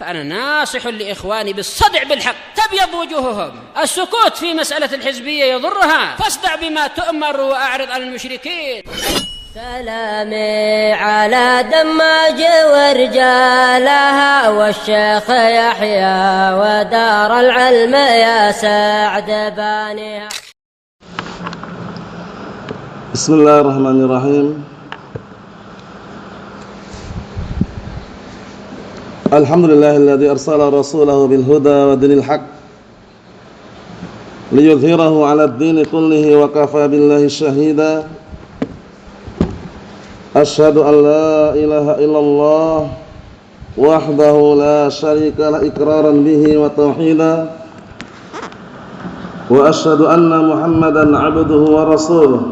فأنا ناصح لإخواني بالصدع بالحق تبيض وجوههم. السكوت في مسألة الحزبية يضرها، فاصدع بما تؤمر وأعرض عن المشركين. سلامي على دماج ورجالها والشيخ يحيى ودار العلم يا سعد بانيها. بسم الله الرحمن الرحيم. الحمد لله الذي أرسل رسوله بالهدى ودين الحق ليظهره على الدين كله وكفى بالله شهيدا. أشهد أن لا إله إلا الله وحده لا شريك له إقرارا به وتوحيدا، وأشهد أن محمدا عبده ورسوله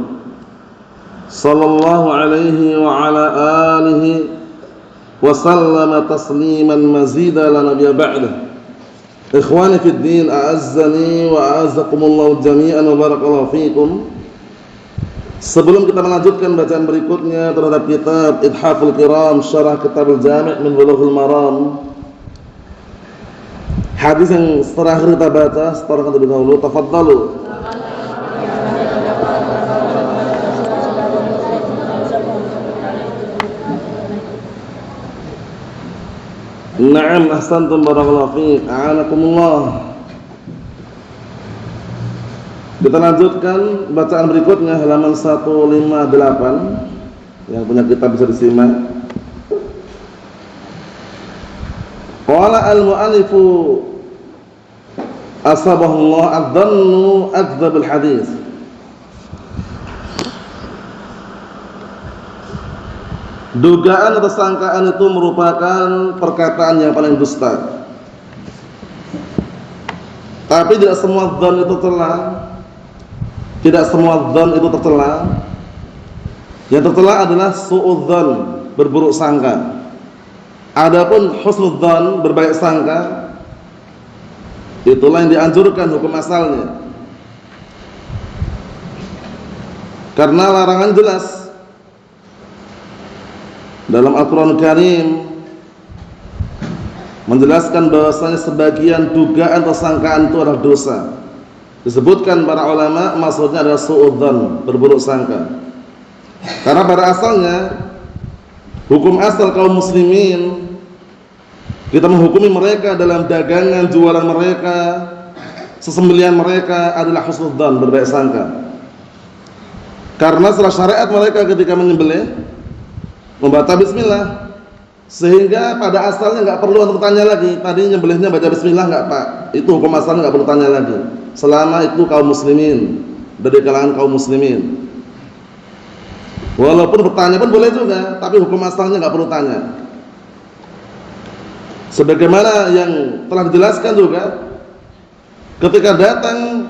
صلى الله عليه وعلى آله وسلم تسليما مزيدا لا نبي بعده. إخواني في الدين، أعزني وأعزكم الله جميعا وبarakallahu fikum. Sebelum kita melanjutkan bacaan berikutnya terhadap kitab Ithaful Kiram Syarah Kitabul Jami' min Bulughul Maram, hadis yang terakhir kita baca setelah terlebih dahulu. Tafadhalu. Na'am, ahsantum, barakallahu fiik, a'anakumullah. Kita lanjutkan bacaan berikutnya, halaman 158. Yang punya kitab bisa disimak. Qala al-mu'allifu asabahullah adhannu akdzabul hadis. Dugaan atau sangkaan itu merupakan perkataan yang paling dusta. Tapi tidak semua dzan itu tercela. Tidak semua dzan itu tercela. Yang tercela adalah su'udzan, berburuk sangka. Adapun husnudzan, berbaik sangka, itulah yang dianjurkan hukum asalnya. Karena larangan jelas dalam Al-Quran Karim menjelaskan bahwasanya sebagian dugaan atau sangkaan itu adalah dosa. Disebutkan para ulama maksudnya adalah su'udzan, berburuk sangka. Karena pada asalnya hukum asal kaum muslimin, kita menghukumi mereka dalam dagangan, jualan mereka, sesembelihan mereka adalah husnudzan, berbaik sangka. Karena setelah syariat mereka ketika menyembelih membaca bismillah, sehingga pada asalnya nggak perlu untuk tanya lagi. Tadi nyembelihnya baca bismillah nggak Pak? Itu hukum asalnya nggak perlu tanya lagi. Selama itu kaum muslimin, dari kalangan kaum muslimin. Walaupun bertanya pun boleh juga, tapi hukum asalnya nggak perlu tanya. Sebagaimana yang telah dijelaskan juga, ketika datang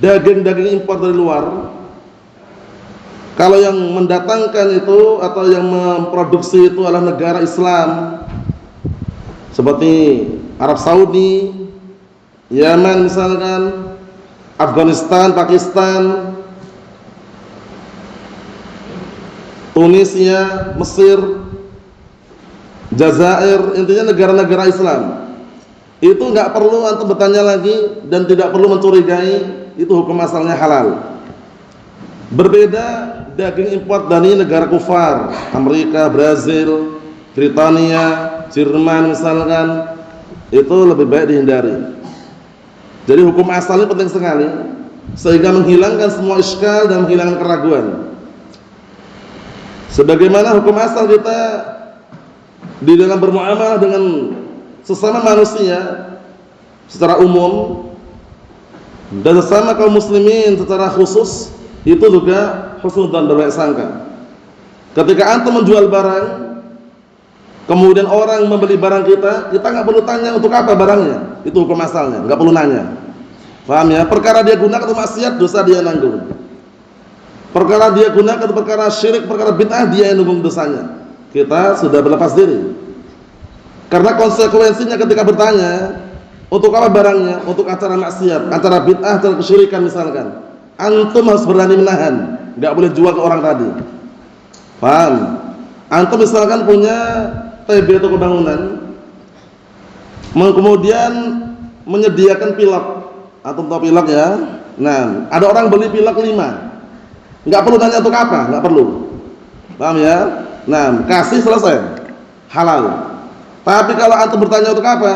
daging-daging impor dari luar, kalau yang mendatangkan itu atau yang memproduksi itu adalah negara Islam seperti Arab Saudi, Yaman misalkan, Afghanistan, Pakistan, Tunisia, Mesir, Jazair, intinya negara-negara Islam, itu nggak perlu antum bertanya lagi dan tidak perlu mencurigai, itu hukum asalnya halal. Berbeda daging import dari negara kufar, Amerika, Brazil, Britania, Jerman misalkan, itu lebih baik dihindari. Jadi hukum asalnya penting sekali, sehingga menghilangkan semua iskal dan menghilangkan keraguan. Sebagaimana hukum asal kita di dalam bermuamalah dengan sesama manusia secara umum dan sesama kaum muslimin secara khusus, itu juga husnudzan, berbaik sangka. Ketika antum menjual barang, kemudian orang membeli barang kita nggak perlu tanya untuk apa barangnya, itu hukum asalnya, nggak perlu nanya. Paham ya? Perkara dia gunakan untuk maksiat, dosa dia nanggung. Perkara dia gunakan untuk perkara syirik, perkara bid'ah, dia yang nanggung dosanya. Kita sudah berlepas diri. Karena konsekuensinya ketika bertanya, untuk apa barangnya? Untuk acara maksiat, acara bid'ah, acara kesyirikan misalkan, antum harus berani menahan, nggak boleh jual ke orang tadi. Paham? Antum misalkan punya TB atau bangunan, Kemudian menyediakan pilak, atau tahu pilak ya. Nah, ada orang beli pilak 5, nggak perlu tanya untuk apa, nggak perlu. Paham ya? Nah, kasih selesai, halal. Tapi kalau antum bertanya untuk apa,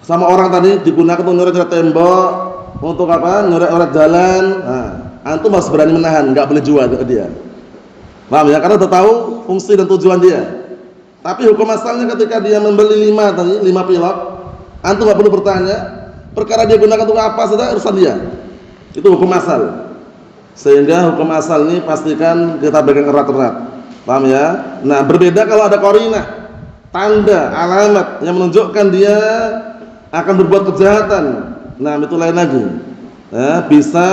sama orang tadi digunakan untuk nyoret-nyoret tembok, untuk apa? Nyoret-nyoret jalan. Nah, antum harus berani menahan, nggak boleh jual ke dia. Paham ya? Karena udah tahu fungsi dan tujuan dia. Tapi hukum asalnya ketika dia membeli 5 tadi, 5 pilak, antum nggak perlu bertanya. Perkara dia gunakan untuk apa sudah urusan dia. Itu hukum asal. Sehingga hukum asal ini pastikan kita pegang erat-erat. Paham ya? Nah, berbeda kalau ada qarinah, tanda, alamat yang menunjukkan dia akan berbuat kejahatan. Nah, itu lain lagi. Bisa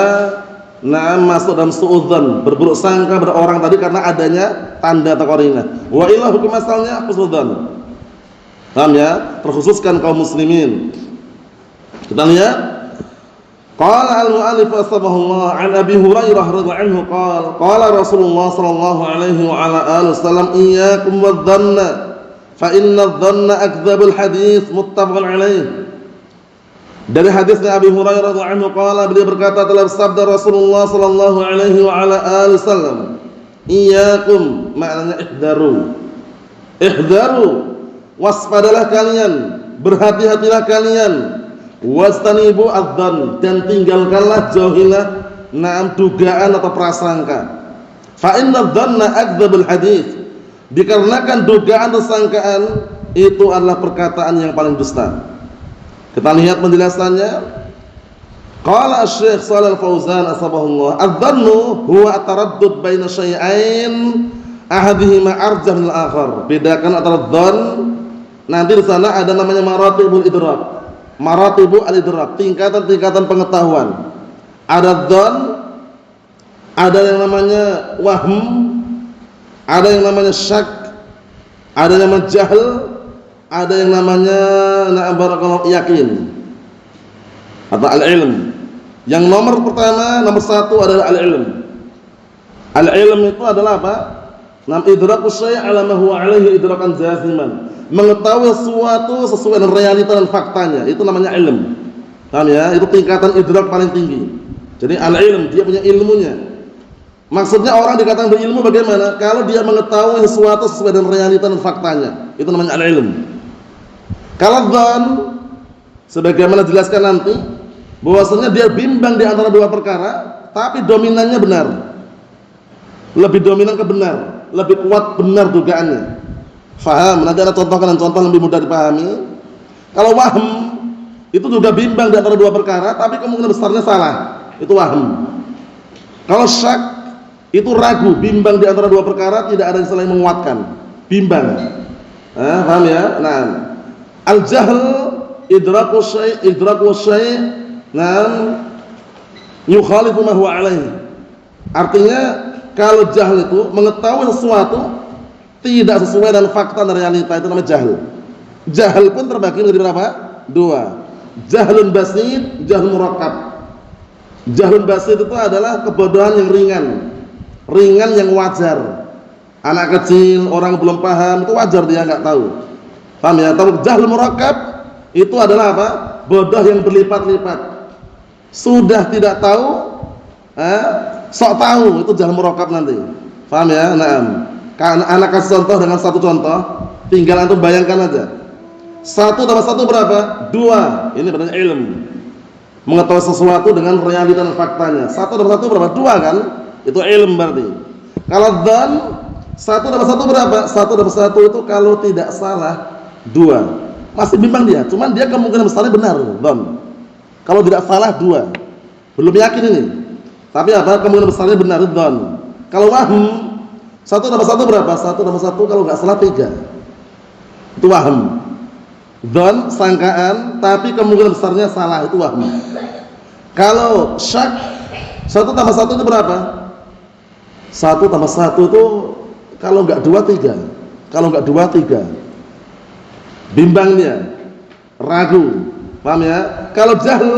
masuk dalam suudzon, berburuk sangka pada orang tadi karena adanya tanda atau qarinah. Wa illa hukum asalnya husnudzon. Paham ya? Terkhususkan kaum muslimin. Kita lihat. Qala al-mu'allif asbahullah an Abi Hurairah radhiyallahu anhu qala Rasulullah sallallahu alaihi wa ala alihi wasallam iyyakum wadh-dhanna fa inna adh-dhanna akdzabul hadits muttafaqun alaih. Dari hadisnya Abi Hurairah radhiyallahu anhu qala, beliau berkata telah bersabda Rasulullah sallallahu alaihi wa ala alihi wasallam, iyyakum maknanya ihdaru waspadalah kalian, berhati-hatilah kalian, wastanibu adzan, dan tinggalkanlah jauhilah dugaan atau prasangka. Fa inna dzanna akdzabul hadits, dikarenakan dugaan atau sangkaan itu adalah perkataan yang paling dusta. Kita lihat penjelasannya. Qala Asy-Syaikh Shalal Fauzan asbahullah, adz-dzannu huwa at-taraddud baina syai'ain ahadihima arjah min al-akhar. Bedakan antara dzan, nanti di sana ada namanya maratibul idrak. Maratibu al-idrak, tingkatan-tingkatan pengetahuan. Ada dzan, ada yang namanya wahm, ada yang namanya syak, ada yang namanya jahl, ada yang namanya barakallahu yakin atau al-ilm. Yang nomor pertama, nomor 1 adalah al-ilm. Al-ilm itu adalah apa? Idrakus syai' ala ma huwa alaihi idrakan jaziman. Mengetahui sesuatu sesuai dengan realita dan faktanya, itu namanya ilm. Paham ya? Itu tingkatan idrak paling tinggi. Jadi al-ilm, dia punya ilmunya. Maksudnya orang dikatakan berilmu bagaimana? Kalau dia mengetahui sesuatu sesuai dengan realita dan faktanya, itu namanya al-ilm. Kalau dzan, sebagaimana dijelaskan nanti, bahwasanya dia bimbang di antara dua perkara, tapi dominannya benar. Lebih dominan ke benar, lebih kuat benar dugaannya. Faham? Nanti ada contoh lebih mudah dipahami. Kalau wahm, itu juga bimbang di antara dua perkara, tapi kemungkinan besarnya salah. Itu wahm. Kalau syak, itu ragu, bimbang di antara dua perkara, tidak ada yang saling menguatkan. Bimbang. Paham ya? Nah, al-jahl idraku syai' yukhalifu ma huwa alaihi. Artinya kalau jahl itu mengetahui sesuatu tidak sesuai dengan fakta dan realita, itu namanya jahl. Jahl pun terbagi menjadi berapa? 2. Jahlun basit, jahlun murakkab. Jahlun basit itu adalah kebodohan yang ringan yang wajar. Anak kecil, orang belum paham, itu wajar dia nggak tahu. Paham ya? Tapi jahlun murakkab itu adalah apa? Bodoh yang berlipat-lipat. Sudah tidak tahu, sok tahu, itu jahlun murakkab nanti. Paham ya? Naam. Karena anak kasih contoh dengan satu contoh, tinggal antum bayangkan aja. 1 tambah 1 berapa? 2. Ini benar ilmu. Mengetahui sesuatu dengan realita dan faktanya. 1 tambah 1 berapa? 2 kan? Itu ilmu berarti. Kalau dzan, 1 tambah 1 berapa? 1 tambah 1 itu kalau tidak salah 2. Masih bimbang dia, cuman dia kemungkinan besarnya benar, dzan. Kalau tidak salah 2. Belum yakin ini. Tapi apa? Kemungkinan besarnya benar, dzan. Kalau wahm, 1 tambah 1 berapa? 1 tambah 1 kalau nggak salah 3. Itu wahm. Dzan, sangkaan, tapi kemungkinan besarnya salah, itu wahm. Kalau syak, 1 tambah 1 itu berapa? 1 tambah 1 itu kalau nggak 2, 3. Kalau nggak 2, 3. Bimbang dia, ragu. Paham ya? Kalau jahl,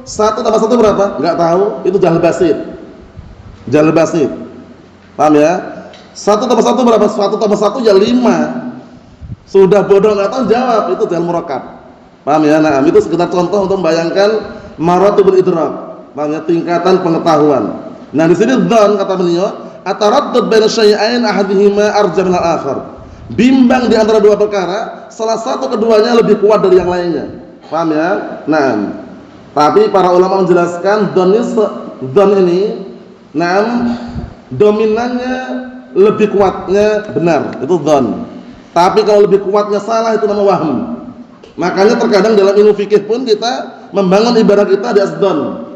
1 tambah 1 berapa? Nggak tahu, itu jahl basit. Jahl basit. Paham ya? 1 tambah 1 berapa? 1 tambah 1 ya 5. Sudah bodoh nggak tahu jawab, itu jahl murakkab. Paham ya? Nah, itu sekedar contoh untuk membayangkan maratibul idrak. Paham ya? Tingkatan pengetahuan. Nah, di sini dzan kata beliau, ataraddud baina syai'ain ahadihima arja min al-akhar. Bimbang di antara dua perkara, salah satu keduanya lebih kuat dari yang lainnya. Paham ya? Nah, tapi para ulama menjelaskan dzan ini dominannya lebih kuatnya benar, itu dzan. Tapi kalau lebih kuatnya salah itu namanya wahm. Makanya terkadang dalam ilmu fikih pun kita membangun ibadah kita di dzan.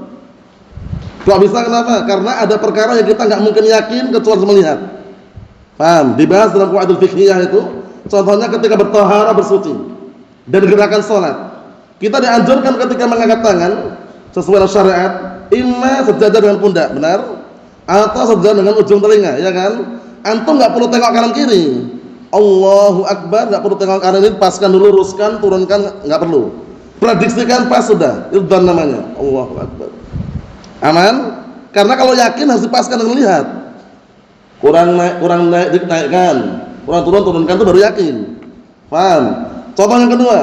Kok bisa kenapa? Karena ada perkara yang kita nggak mungkin yakin kecuali melihat. Paham? Dibahas dalam qawaidul fiqhiyah itu. Contohnya ketika bertahara bersuci dan gerakan sholat. Kita dianjurkan ketika mengangkat tangan sesuai syariat, imma sejajar dengan pundak, benar? Atau sejajar dengan ujung telinga, ya kan? Antum nggak perlu tengok kanan kiri. Allahu Akbar, nggak perlu tengok kanan kiri, paskan dulu, luruskan, turunkan, nggak perlu. Prediksikan pas sudah. Itu dzan namanya. Allahu Akbar. Aman? Karena kalau yakin harus dipaskan dengan lihat. Kurang naik dinaikkan, kurang turunkan itu baru yakin. Paham? Contoh yang kedua,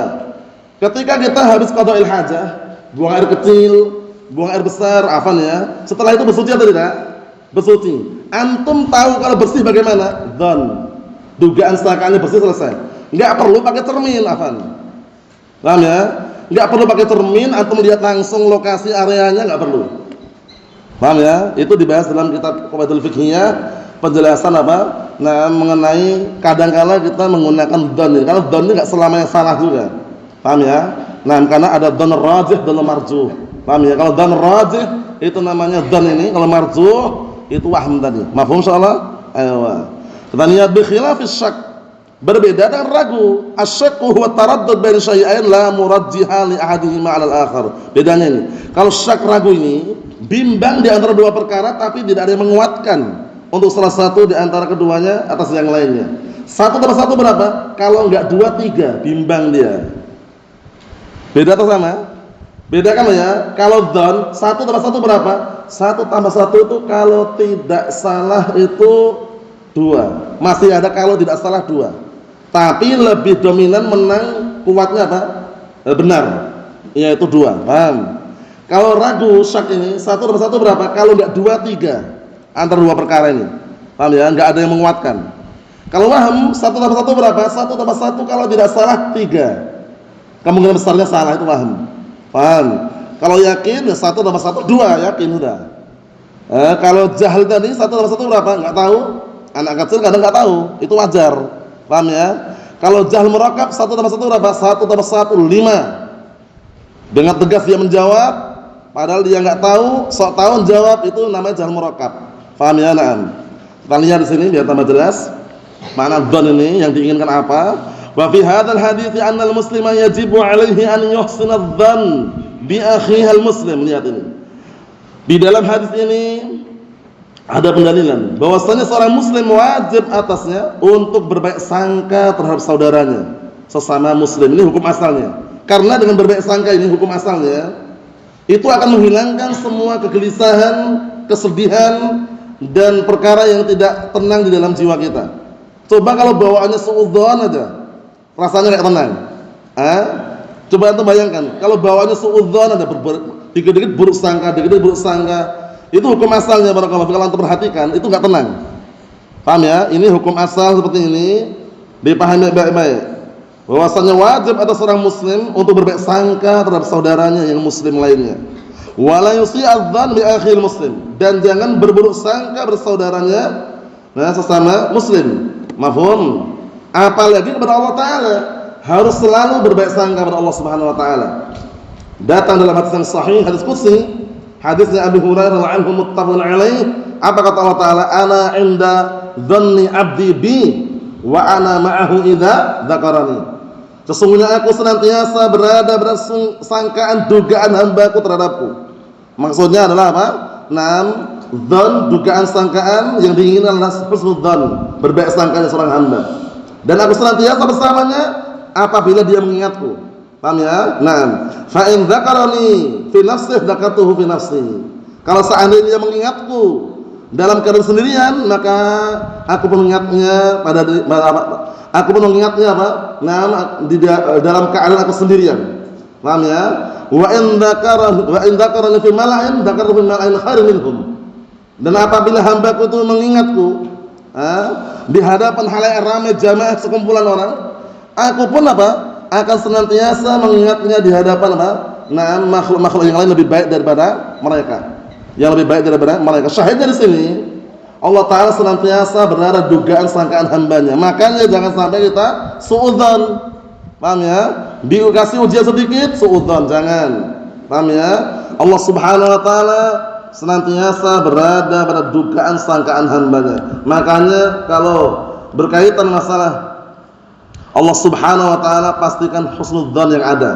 ketika kita habis qada'il hajah, buang air kecil, buang air besar, afan ya. Setelah itu bersuci atau tidak? Bersuci. Antum tahu kalau bersih bagaimana? Dzan. Dugaan sangkaannya bersih, selesai. Enggak perlu pakai cermin, afan. Paham ya? Enggak perlu pakai cermin, antum lihat langsung lokasi areanya, enggak perlu. Paham ya? Itu dibahas dalam kitab Qawaidul Fiqhiyah, penjelasan apa? Nah, mengenai kadangkala kita menggunakan dzan. Karena dzan ini enggak selamanya salah juga. Paham ya? Nah, karena ada dzan rajih dan marjuh. Paham ya? Kalau dzan rajih itu namanya dzan ini, kalau marjuh itu wahm tadi. Mafhum insyaallah? Ayo. Kita lihat bi khilafis syak. Berbeda dengan ragu. Asy-syakku huwa taraddud baina syai'ain la murajjiha li ahadihima 'ala al-akhar. Bedanya ini. Kalau syak ragu ini bimbang di antara dua perkara tapi tidak ada yang menguatkan untuk salah satu di antara keduanya atas yang lainnya. Satu tambah satu berapa? Kalau enggak dua, tiga, bimbang dia. Beda atau sama? Beda kan ya? Kalau dzan, satu tambah satu berapa? Satu tambah satu itu kalau tidak salah itu dua. Masih ada kalau tidak salah dua. Tapi lebih dominan menang kuatnya apa? Benar. Yaitu dua. Paham? Kalau ragu syak ini satu tambah satu berapa? Kalau enggak dua, tiga antara dua perkara ini. Paham ya? Enggak ada yang menguatkan. Kalau wahm satu tambah satu berapa? Satu tambah satu kalau tidak salah tiga. Kemungkinan besarnya salah itu wahm. Paham? Kalau yakin ya satu tambah satu dua, yakin sudah. Kalau jahil tadi satu tambah satu berapa? Enggak tahu. Anak kecil kadang enggak tahu. Itu wajar. Paham ya? Kalau jahil murakab satu tambah satu berapa? Satu tambah satu lima. Dengan tegas dia menjawab, padahal dia enggak tahu, sok tahu jawab, itu namanya jahil murakab. Paham ya? Naam. Kita lihat di sini biar tambah jelas. Makna dzan ini yang diinginkan apa? Wa fi hadzal hadits anna al-muslima yajibu 'alaihi an yuhsina adh-dhann bi akhihi al-muslim. Lihat ini. Di dalam hadis ini ada pendalilan bahwasanya seorang muslim wajib atasnya untuk berbaik sangka terhadap saudaranya sesama muslim. Ini hukum asalnya. Karena dengan berbaik sangka ini hukum asalnya itu akan menghilangkan semua kegelisahan, kesedihan dan perkara yang tidak tenang di dalam jiwa kita. Coba kalau bawaannya suudzon aja, rasanya enggak tenang. Coba antum bayangkan, kalau bawaannya suudzon ada dikit-dikit buruk sangka, dikit-dikit buruk sangka. Itu hukum asalnya barakallahu. Kalau antum perhatikan, itu enggak tenang. Paham ya? Ini hukum asal seperti ini, dipahami baik-baik. Bahwasanya wajib atas seorang muslim untuk berbaik sangka terhadap saudaranya yang muslim lainnya. Wala yusi'adz-dzan bi akhil muslim, dan jangan berburuk sangka bersaudaranya sesama muslim. Mafhum? Apalagi kepada Allah Taala, harus selalu berbaik sangka kepada Allah Subhanahu wa taala. Datang dalam hadis yang sahih, hadis qudsi, hadisnya Abu Hurairah radhiyallahu anhu muttafaqun alaih. Apa kata Allah Taala? Ana 'inda dhanni 'abdi bi wa ana ma'ahu idza dzakarani. Sesungguhnya aku senantiasa berada pada sangkaan dugaan hambaku terhadapku. Maksudnya adalah apa? Dzan, dugaan sangkaan yang diinginkan adalah husnudzan, berbaik sangkanya seorang hamba. Dan aku senantiasa bersamanya apabila dia mengingatku. Paham ya? Fa in dzakarani fi nafsihi dzakartuhu fi nafsi. Kalau seandainya dia mengingatku dalam keadaan sendirian, maka aku pun mengingatnya di dalam keadaan aku sendirian. Paham ya? Wa in dzakarani fi mala'in dzakara fi mala'in khairin minhum. Dan apabila hambaku itu mengingatku di hadapan halayak ramai jamaah sekumpulan orang, aku pun akan senantiasa mengingatnya di hadapan makhluk-makhluk yang lain lebih baik daripada mereka. Yang lebih baik daripada mereka. Syahidnya di sini Allah Ta'ala senantiasa berada dugaan sangkaan hambanya. Makanya jangan sampai kita suudzon. Paham ya? Dikasih ujian sedikit, suudzon, jangan. Paham ya? Allah Subhanahu wa Ta'ala senantiasa berada pada dugaan sangkaan hambanya. Makanya kalau berkaitan masalah Allah Subhanahu wa Ta'ala, pastikan husnudzon yang ada.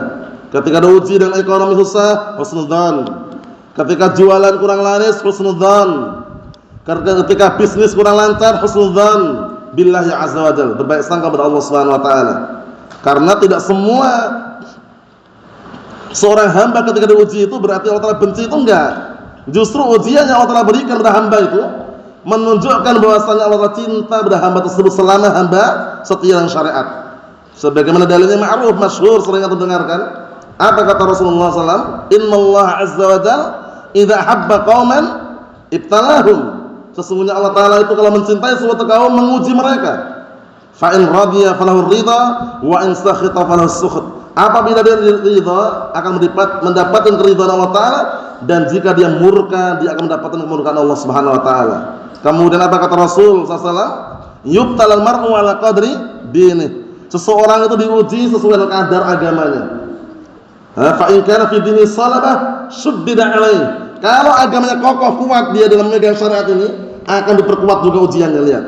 Ketika ada uji dan ekonomi susah, husnudzon. Ketika jualan kurang laris, husnudzon. Ketika bisnis kurang lancar, husnudzan billahi azza wa jalla, berbaik sangka kepada Allah Subhanahu wa taala. Karena tidak semua seorang hamba ketika diuji itu berarti Allah Taala benci, itu enggak. Justru ujian yang Allah Taala berikan kepada hamba itu menunjukkan bahwasanya Allah Taala cinta kepada hamba tersebut selama hamba setia dengan syariat. Sebagaimana dalilnya ma'ruf masyhur, sering kita dengarkan. Apa kata Rasulullah SAW? Innallaha azza wa jalla idza habba qauman ibtalahum. Sesungguhnya Allah Ta'ala itu kalau mencintai suatu kaum menguji mereka. Fa in radiya falahu ridha wa in sakhita falahu sukht. Apabila dia ridha akan mendapatkan keridhaan Allah Ta'ala, dan jika dia murka dia akan mendapatkan kemurkaan Allah Subhanahu wa taala. Kemudian apa kata Rasul sallallahu? Yubtalal mar'u ala qadri dinih. Seseorang itu diuji sesuai dengan kadar agamanya. Fa in kana fi dini salabah shuddida alaihi. Kalau agamanya kokoh kuat dia dalam memegang syariat ini, akan diperkuat juga ujiannya. Lihat,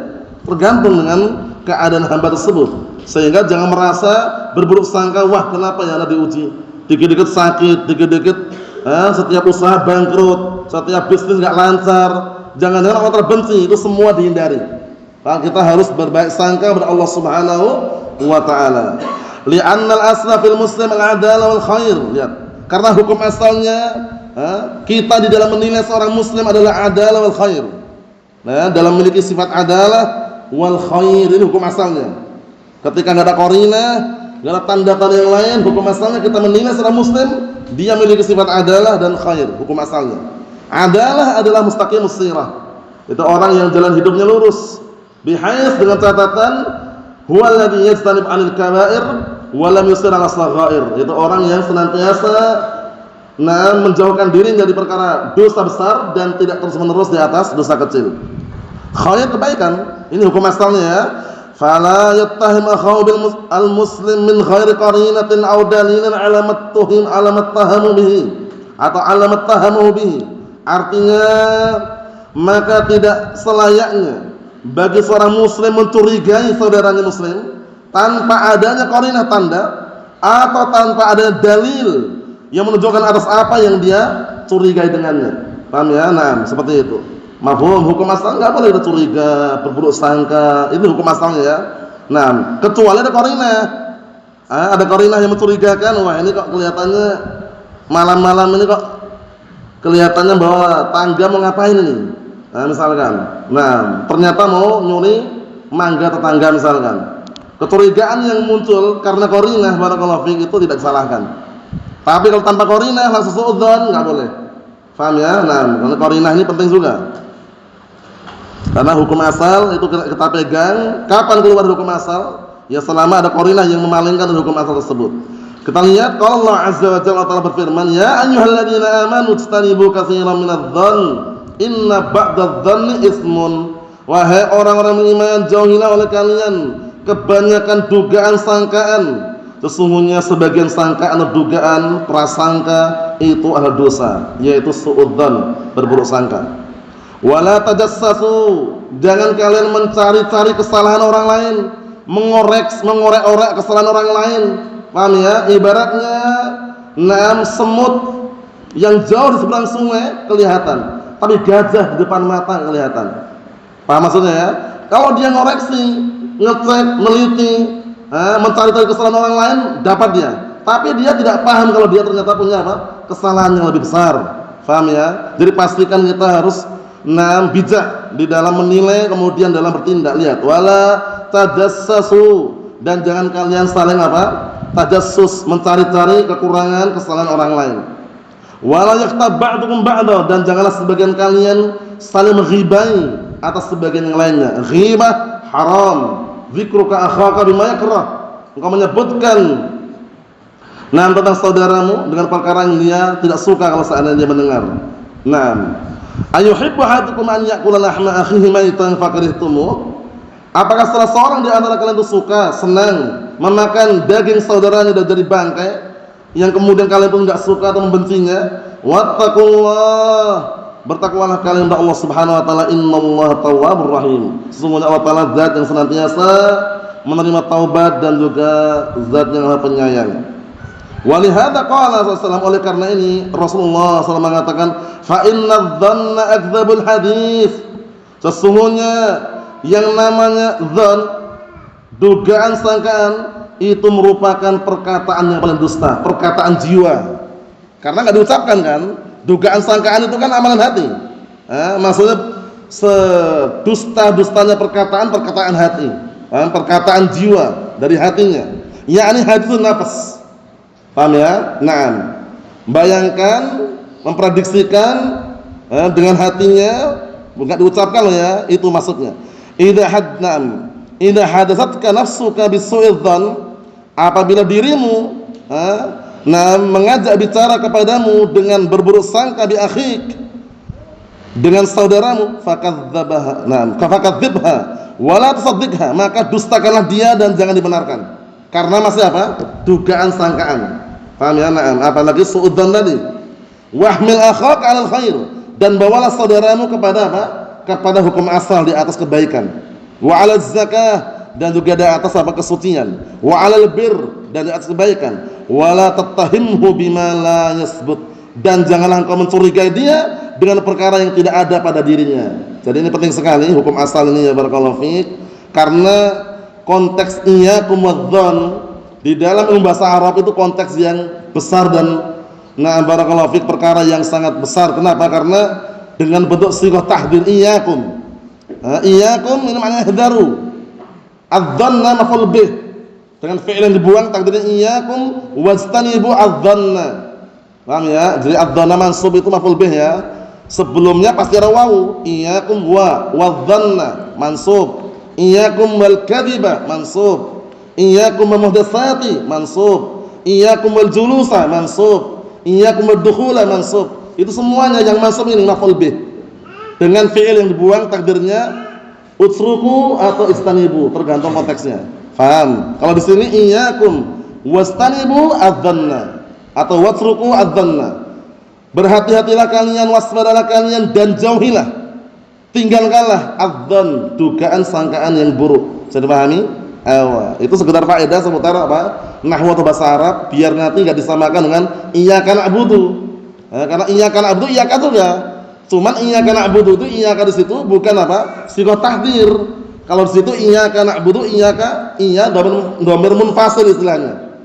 tergantung dengan keadaan hamba tersebut. Sehingga jangan merasa berburuk sangka, wah kenapa ya anak diuji, dikit-dikit sakit, dikit-dikit setiap usaha bangkrut, setiap bisnis nggak lancar. Jangan-jangan Allah terbenci, itu semua dihindari. Kita harus berbaik sangka kepada Allah Subhanahu wa taala. Li'annal asla fil muslim al-adalah wal khair. Lihat, karena hukum asalnya kita di dalam menilai seorang muslim adalah adalah wal khair. Nah, dalam memiliki sifat adalah wal khair, ini hukum asalnya. Ketika enggak ada qarinah, enggak ada tanda-tanda yang lain, hukum asalnya kita menilai seorang muslim dia memiliki sifat adalah dan khair, hukum asalnya. Adalah mustaqimus sirah. Itu orang yang jalan hidupnya lurus. Bihais, dengan catatan huwa alladhi yajtanib 'anil kaba'ir wa lam yusir 'ala as-saghair. Itu orang yang senantiasa menjauhkan diri dari perkara dosa besar dan tidak terus-menerus di atas dosa kecil. Khair, kebaikan. Ini hukum asalnya ya. Fala yattahim akhahu bil muslim min ghairi qarinatin aw dalilin alamat tahamu bihi atau alamat tahamu bihi. Artinya, maka tidak selayaknya bagi seorang muslim mencurigai saudaranya muslim tanpa adanya qarinah, tanda, atau tanpa adanya dalil yang menunjukkan atas apa yang dia curigai dengannya. Paham ya? Nah, seperti itu. Mafhum, hukum asal enggak boleh kita curiga, berburuk sangka. Itu hukum asalnya ya. Nah, kecuali ada qarinah. Ada qarinah yang mencurigakan, wah ini kok kelihatannya malam-malam ini kok kelihatannya bahwa tangga mau ngapain ini? Nah, misalkan. Nah, ternyata mau nyuri mangga tetangga misalkan. Kecurigaan yang muncul karena qarinah, barakallahu fiik, itu tidak disalahkan. Tapi kalau tanpa qarinah langsung suudzon, enggak boleh. Paham ya? Nah, karena qarinah ini penting juga. Karena hukum asal itu kita pegang. Kapan keluar hukum asal? Ya selama ada qarinah yang memalingkan dari hukum asal tersebut. Kita lihat kalau Allah Azza wa Jalla Ta'ala berfirman, "Ya ayyuhalladzina amanu ijtanibu katsiran minadh-dhann, inna ba'dadh-dhanni ismun." Wahai orang-orang beriman, jauhilah oleh kalian kebanyakan dugaan sangkaan. Sesungguhnya sebagian sangkaan atau dugaan prasangka itu adalah dosa, yaitu suudzon, berburuk sangka. Wala tajassasu, jangan kalian mencari-cari kesalahan orang lain, mengorek-orek kesalahan orang lain. Paham ya? Ibaratnya semut yang jauh di seberang sungai kelihatan, tapi gajah di depan mata kelihatan. Paham maksudnya ya? Kalau dia ngoreksi, ngecek, meneliti, mencari-cari kesalahan orang lain, dapat dia. Tapi dia tidak paham kalau dia ternyata punya kesalahan yang lebih besar. Paham ya? Jadi pastikan kita harus bijak di dalam menilai, kemudian dalam bertindak. Lihat, wala tajassasu, dan jangan kalian saling apa? Tajassus, mencari-cari kekurangan, kesalahan orang lain. Wala yaghtab ba'dukum ba'da, dan janganlah sebagian kalian saling menghibai atas sebagian yang lainnya. Ghibah haram. Dzikruka akhaka bima yakrah. Engkau menyebutkan tentang saudaramu dengan perkara yang dia tidak suka kalau seandainya dia mendengar. Naam. Ayuhibbu ahadukum an ya'kula lahma akhihi maitan fakarihtumuh? Apakah salah seorang di antara kalian itu suka, senang memakan daging saudaranya sudah jadi bangkai yang kemudian kalian pun enggak suka atau membencinya? Wattaqullah, bertakwalah kalian kepada Allah Subhanahu wa taala, innallaha tawwabur rahim. Sesungguhnya Allah taala zat yang senantiasa menerima taubat dan juga zat yang Maha Penyayang. Walihada qala sallallahu, oleh karena ini Rasulullah SAW mengatakan, fa inna dhanna akdzabul hadits. Sesungguhnya yang namanya dzan, dugaan, sangkaan, itu merupakan perkataan yang paling dusta, perkataan jiwa. Karena enggak diucapkan kan? Dugaan, sangkaan itu kan amalan hati. Maksudnya sedusta-dustanya perkataan hati, perkataan jiwa dari hatinya. Yakni hati itu nafas. Paham ya? Naam. Bayangkan, memprediksikan dengan hatinya, bukan diucapkan loh ya, itu maksudnya. Idza haddatsatka nafsuka bisu'idz dzan, apabila dirimu mengajak bicara kepadamu dengan berburuk sangka bi akhik, dengan saudaramu, fakadzibha wala tusaddiqha, maka dustakanlah dia dan jangan dibenarkan. Karena masih apa? Dugaan, sangkaan. Paham ya? Na'am. Apalagi su'udzan tadi. Wahmil akhaka 'alal khair, dan bawalah saudaramu kepada apa? Kepada hukum asal, di atas kebaikan. Wa 'alaz zakah, dan juga di atas apa? Kesucian. Wa 'alal bir, dan di atas kebaikan. Wa la tattahimhu bima la yasbut, dan janganlah engkau mencurigai dia dengan perkara yang tidak ada pada dirinya. Jadi ini penting sekali hukum asal ini ya, barakallahu fiik, karena konteks iyyakum wadzan di dalam ilmu bahasa Arab itu konteks yang besar dan barakallahu fiik, perkara yang sangat besar. Kenapa? Karena dengan bentuk sighah tahdzir iyyakum. Iyyakum ini maknanya hadaru. Adzanna maf'ul bih, dengan fi'il yang dibuang takdirnya iyyakum wastanibu adzanna. Paham ya? Jadi adzanna mansub itu maf'ul bih ya. Sebelumnya pasti ada wawu. Iyyakum wa wadzanna mansub. Iyyakum wal kadhiba mansub. Iyyakum muhdatsati mansub. Iyyakum wal julusa mansub. Iyyakum ad-dukhula mansub. Itu semuanya yang mansub ini maf'ul bih. Dengan fi'il yang dibuang takdirnya utruku atau istanibu, tergantung konteksnya. Paham? Kalau di sini iyyakum wastanibu adzanna atau watruku adzanna. Berhati-hatilah kalian, waspadalah kalian, dan jauhilah, tinggalkanlah adzan, dugaan, sangkaan yang buruk. Bisa dipahami? Itu sekedar faedah seputar apa? Nahwu atau bahasa Arab, biar nanti enggak disamakan dengan iyyaka na'budu. Karena iyyaka na'budu iyyaka juga. Cuman iyyaka na'budu itu iyyaka di situ bukan apa? Sighah tahdzir. Kalau di situ iyyaka na'budu iyyaka, iya dhamir munfasil istilahnya.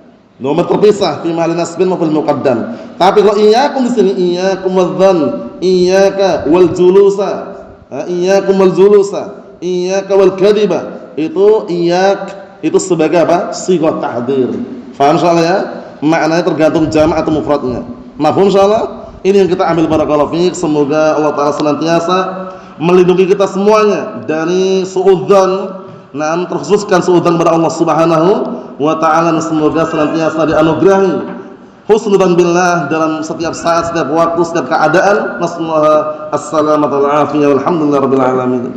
Dhamir terpisah fi mahallin nasbin maf'ul muqaddam. Tapi kalau iyyakum di sini iyyakum wadzan, iyyaka wal julusa. Iyyakum wal julusa, iyyaka wal kadhiba. Itu iyyak itu sebagai apa? Sighah tahdzir. Paham insyaallah ya? Maknanya tergantung jama' atau mufradnya. Mafhum insyaallah? Ini yang kita ambil, barakallahu fiik. Semoga Allah taala senantiasa melindungi kita semuanya dari suudzan. Terkhususkan suudzan kepada Allah Subhanahu wa taala. Semoga senantiasa dianugerahi husnudzan billah dalam setiap saat, setiap waktu, setiap keadaan. Nasallahu as-salamata wal afiyah, walhamdulillahirabbil alamin.